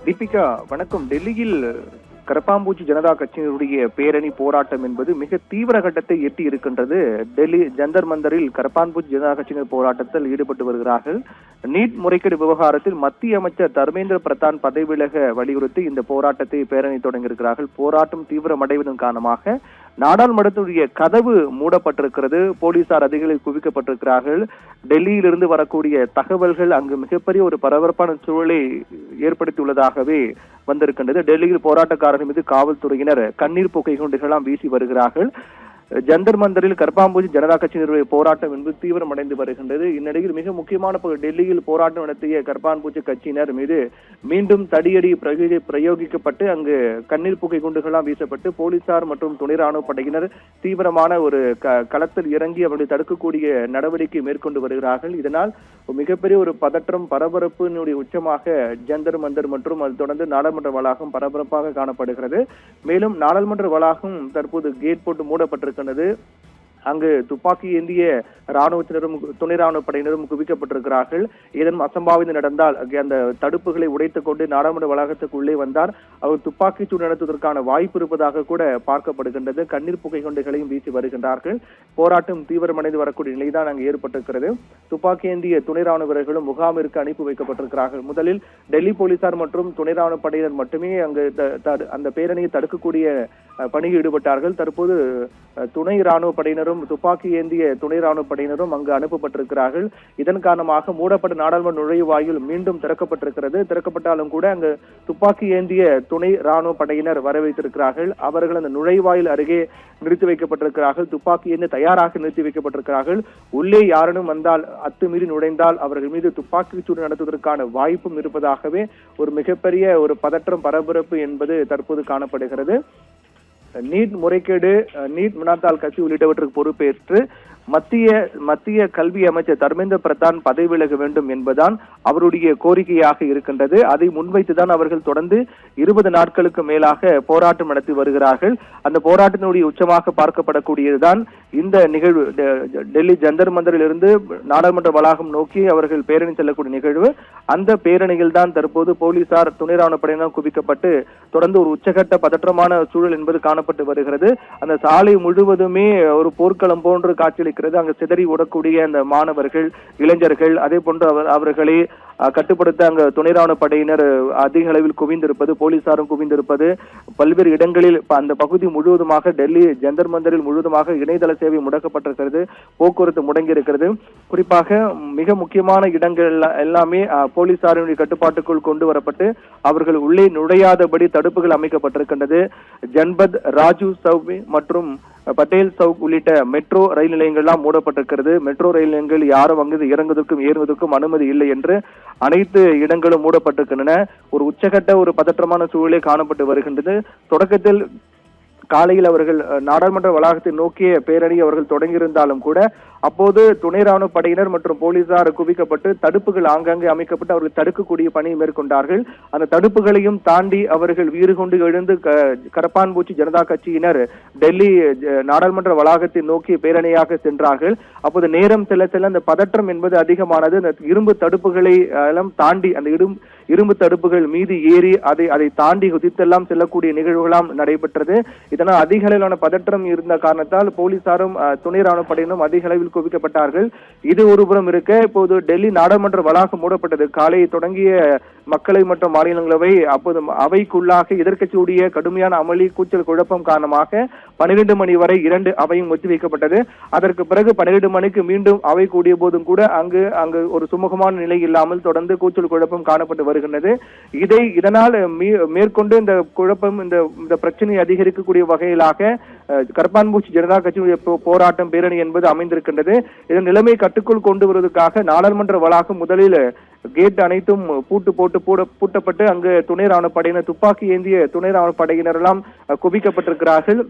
தீபிகா வணக்கம். டெல்லியில் கரப்பாம்பூச்சி ஜனதா கட்சியினுடைய பேரணி போராட்டம் என்பது மிக தீவிர கட்டத்தை எட்டி இருக்கின்றது. டெல்லி ஜந்தர் மந்தரில் கரப்பான்பூச்சி ஜனதா கட்சியினர் போராட்டத்தில் ஈடுபட்டு வருகிறார்கள். நீட் முறைகேடு விவகாரத்தில் மத்திய அமைச்சர் தர்மேந்திர பிரதான் பதவி விலக வலியுறுத்தி இந்த போராட்டத்தை பேரணி தொடங்கியிருக்கிறார்கள். போராட்டம் தீவிரமடைவதன் காரணமாக நாடாளுமன்றத்துடைய கதவு மூடப்பட்டிருக்கிறது. போலீசார் அதிகாரிகள் குவிக்கப்பட்டிருக்கிறார்கள். டெல்லியிலிருந்து வரக்கூடிய தகவல்கள் அங்கு மிகப்பெரிய ஒரு பரபரப்பான சூழலை ஏற்படுத்தியுள்ளதாகவே வந்திருக்கின்றது. டெல்லியில் போராட்டக்காரர்கள் மீது காவல்துறையினர் கண்ணீர் புகை குண்டுகளாம் வீசி வருகிறார்கள். ஜந்தர் மந்தரில் கரப்பாம்பூச்சி ஜனதா கட்சியினருடைய போராட்டம் என்பது தீவிரமடைந்து வருகின்றது. இந்நிலையில் மிக முக்கியமான டெல்லியில் போராட்டம் நடத்திய கரப்பான்பூச்சி கட்சியினர் மீது மீண்டும் தடியடி பிரயோகிக்கப்பட்டு அங்கு கண்ணீர் புகை குண்டுகளாம் வீசப்பட்டு போலீசார் மற்றும் துணை ராணுவ படையினர் தீவிரமான ஒரு களத்தில் இறங்கி அவர்களை தடுக்கக்கூடிய நடவடிக்கை மேற்கொண்டு வருகிறார்கள். இதனால் மிகப்பெரிய ஒரு பதற்றம் பரபரப்பினுடைய உச்சமாக ஜந்தர் மந்தர் மற்றும் அது தொடர்ந்து நாடாளுமன்ற வளாகம் பரபரப்பாக காணப்படுகிறது. மேலும் நாடாளுமன்ற வளாகம் தற்போது கேட் போட்டு மூடப்பட்டிருக்கிறது. அங்கு துப்பாக்கி ஏந்திய ராணுவத்தினரும் துணை ராணுவ படையினரும் குவிக்கப்பட்டிருக்கிறார்கள். ஏதேனும் அசம்பாவிதம் நடந்தால் அந்த தடுப்புகளை உடைத்துக் கொண்டு நாடாளுமன்ற வளாகத்துக்குள்ளே வந்தார் அவர் துப்பாக்கி சூடு நடத்துவதற்கான வாய்ப்பு இருப்பதாக கூட பார்க்கப்படுகின்றது. கண்ணீர் புகை குண்டுகளையும் வீசி வருகின்றார்கள். போராட்டம் தீவிரமடைந்து வரக்கூடிய நிலைதான் அங்கு ஏற்பட்டிருக்கிறது. துப்பாக்கி ஏந்திய துணை ராணுவ வீரர்களும் முகாமிற்கு அனுப்பி வைக்கப்பட்டிருக்கிறார்கள். முதலில் டெல்லி போலீசார் மற்றும் துணை ராணுவ படையினர் மட்டுமே அங்கு அந்த பேரணியை தடுக்கக்கூடிய பணியில் ஈடுபட்டார்கள். தற்போது துணை ராணுவ படையினரும் துப்பாக்கி ஏந்திய துணை ராணுவ படையினரும் அங்கு அனுப்பப்பட்டிருக்கிறார்கள். இதன் காரணமாக மூடப்பட்ட நாடாளுமன்ற நுழைவாயில் மீண்டும் திறக்கப்பட்டிருக்கிறது. திறக்கப்பட்டாலும் கூட அங்கு துப்பாக்கி ஏந்திய துணை ராணுவ படையினர் வரவைத்திருக்கிறார்கள். அவர்கள் அந்த நுழைவாயில் அருகே நிறுத்தி வைக்கப்பட்டிருக்கிறார்கள். துப்பாக்கி ஏந்தி தயாராக நிறுத்தி வைக்கப்பட்டிருக்கிறார்கள். உள்ளே யாரேனும் வந்தால் அத்துமீறி நுழைந்தால் அவர்கள் மீது துப்பாக்கி சூடு நடத்துவதற்கான வாய்ப்பும் இருப்பதாகவே ஒரு மிகப்பெரிய ஒரு பதற்றம் பரபரப்பு என்பது தற்போது காணப்படுகிறது. நீட் முறைகேடு நீட் வினாத்தாள் கட்சி உள்ளிட்டவற்றுக்கு பொறுப்பேற்று மத்திய கல்வி அமைச்சர் தர்மேந்திர பிரதான் பதவி விலக வேண்டும் என்பதுதான் அவருடைய கோரிக்கையாக இருக்கின்றது. அதை முன்வைத்துதான் அவர்கள் தொடர்ந்து 20 நாட்களுக்கு மேலாக போராட்டம் நடத்தி வருகிறார்கள். அந்த போராட்டத்தினுடைய உச்சமாக பார்க்கப்படக்கூடியதுதான் இந்த நிகழ்வு. டெல்லி ஜந்தர் மந்தரில் இருந்து நாடாளுமன்ற வளாகம் நோக்கி அவர்கள் பேரணி செல்லக்கூடிய நிகழ்வு. அந்த பேரணியில் தான் தற்போது போலீசார் துணை ராணுவ படையினர் குவிக்கப்பட்டு தொடர்ந்து ஒரு உச்சகட்ட பதற்றமான சூழல் என்பது காணப்பட்டு வருகிறது. அந்த சாலை முழுவதுமே ஒரு போர்க்களம் போன்று காட்சியளிக்கிறது. அங்கு சிதறி ஓடக்கூடிய அந்த மாணவர்கள் இளைஞர்கள் அதே போன்று அவர்களை கட்டுப்படுத்த அங்கு துணை ராணுவ படையினர் அதிக அளவில் குவிந்திருப்பது போலீசாரும் குவிந்திருப்பது பல்வேறு இடங்களில் அந்த பகுதி முழுவதுமாக டெல்லி ஜந்தர் மந்தரில் முழுவதுமாக இணையதள சேவை முடக்கப்பட்டிருக்கிறது. போக்குவரத்து முடங்கி இருக்கிறது. குறிப்பாக மிக முக்கியமான இடங்கள் எல்லாமே போலீசாரினுடைய கட்டுப்பாட்டுக்குள் கொண்டு வரப்பட்டு அவர்கள் உள்ளே நுழையாதபடி தடுப்புகள் அமைக்கப்பட்டிருக்கின்றது. ஜன்பத் ராஜு சௌக் மற்றும் பட்டேல் சவுக் உள்ளிட்ட மெட்ரோ ரயில் நிலையங்கள் எல்லாம் மூடப்பட்டிருக்கிறது. மெட்ரோ ரயில் நிலையங்கள் யாரும் அங்கு இறங்குவதற்கும் ஏறுவதற்கும் அனுமதி இல்லை என்று அனைத்து இடங்களும் மூடப்பட்டிருக்கின்றன. ஒரு உச்சகட்ட ஒரு பதற்றமான சூழலே காணப்பட்டு வருகின்றது. தொடக்கத்தில் காலையில் அவர்கள் நாடாளுமன்ற வளாகத்தை நோக்கிய பேரணி அவர்கள் தொடங்கியிருந்தாலும் கூட அப்போது துணை ராணுவ படையினர் மற்றும் போலீசார் குவிக்கப்பட்டு தடுப்புகள் ஆங்காங்கே அமைக்கப்பட்டு அவர்கள் தடுக்கக்கூடிய பணியை மேற்கொண்டார்கள். அந்த தடுப்புகளையும் தாண்டி அவர்கள் வீறு கொண்டு எழுந்து கரப்பான்பூச்சி ஜனதா கட்சியினர் டெல்லி நாடாளுமன்ற வளாகத்தை நோக்கி பேரணியாக சென்றார்கள். அப்போது நேரம் செல்ல செல்ல அந்த பதற்றம் என்பது அதிகமானது. அந்த இரும்பு தடுப்புகளை எல்லாம் தாண்டி அந்த இரும்பு தடுப்புகள் மீது ஏறி அதை தாண்டி குதித்தெல்லாம் செல்லக்கூடிய நிகழ்வுகளாம் நடைபெற்றது. இதனால் அதிக அளவிலான பதற்றம் இருந்த காரணத்தால் போலீசாரும் துணை ராணுவ படையினரும் அதிக அளவில் குவிக்கப்பட்டார்கள். இது ஒருபுறம் இருக்க இப்போது டெல்லி நாடாளுமன்ற வளாகம் மூடப்பட்டது. காலை தொடங்கிய மக்களை மற்றும் மாநிலங்களவை அப்போது அவைக்குள்ளாக எதிர்க்கட்சியுடைய கடுமையான அமளி கூச்சல் குழப்பம் காரணமாக 12 மணி வரை 2 அவையும் ஒத்திவைக்கப்பட்டது. அதற்கு பிறகு 12 மணிக்கு மீண்டும் அவை கூடிய போதும் கூட அங்கு ஒரு சுமூகமான நிலை இல்லாமல் தொடர்ந்து கூச்சல் குழப்பம் காணப்பட்டு வருகின்றது. இதனால் மேற்கொண்டு இந்த குழப்பம் இந்த பிரச்சனை அதிகரிக்கக்கூடிய வகையிலாக கரப்பான்பூச்சி ஜனதா கட்சியுடைய போராட்டம் பேரணி என்பது அமைந்திருக்கின்றது. இதன் நிலைமை கட்டுக்குள் கொண்டு வருவதற்காக நாடாளுமன்ற வளாகம் முதலில் கேட் அனைத்தும் பூட்டப்பட்டு அங்கு துணை ராணுவ படையினர் துப்பாக்கி ஏந்திய துணை ராணுவ படையினர் எல்லாம் குவிக்கப்பட்டிருக்கிறார்கள்.